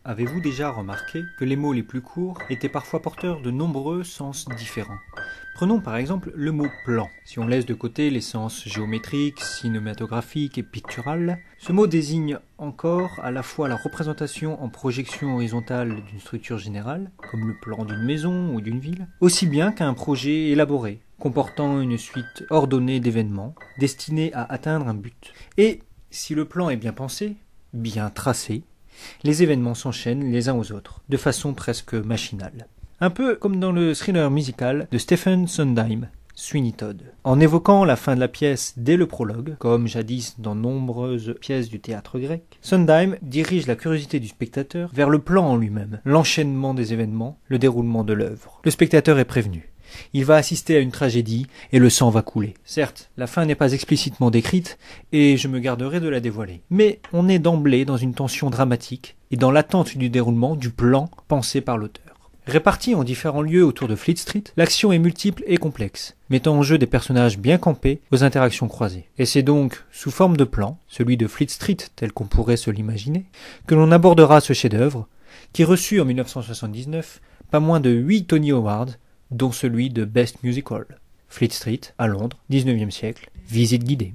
Avez-vous déjà remarqué que les mots les plus courts étaient parfois porteurs de nombreux sens différents? Prenons par exemple le mot plan. Si on laisse de côté les sens géométriques, cinématographiques et pictural, ce mot désigne encore à la fois la représentation en projection horizontale d'une structure générale, comme le plan d'une maison ou d'une ville, aussi bien qu'un projet élaboré, comportant une suite ordonnée d'événements, destinés à atteindre un but. Et si le plan est bien pensé, bien tracé, les événements s'enchaînent les uns aux autres, de façon presque machinale. Un peu comme dans le thriller musical de Stephen Sondheim, Sweeney Todd. En évoquant la fin de la pièce dès le prologue, comme jadis dans nombreuses pièces du théâtre grec, Sondheim dirige la curiosité du spectateur vers le plan en lui-même, l'enchaînement des événements, le déroulement de l'œuvre. Le spectateur est prévenu. Il va assister à une tragédie et le sang va couler. Certes, la fin n'est pas explicitement décrite et je me garderai de la dévoiler. Mais on est d'emblée dans une tension dramatique et dans l'attente du déroulement du plan pensé par l'auteur. Répartie en différents lieux autour de Fleet Street, l'action est multiple et complexe, mettant en jeu des personnages bien campés aux interactions croisées. Et c'est donc sous forme de plan, celui de Fleet Street tel qu'on pourrait se l'imaginer, que l'on abordera ce chef-d'œuvre, qui reçut en 1979 pas moins de 8 Tony Awards, dont celui de Best Musical. Fleet Street, à Londres, 19e siècle, visite guidée.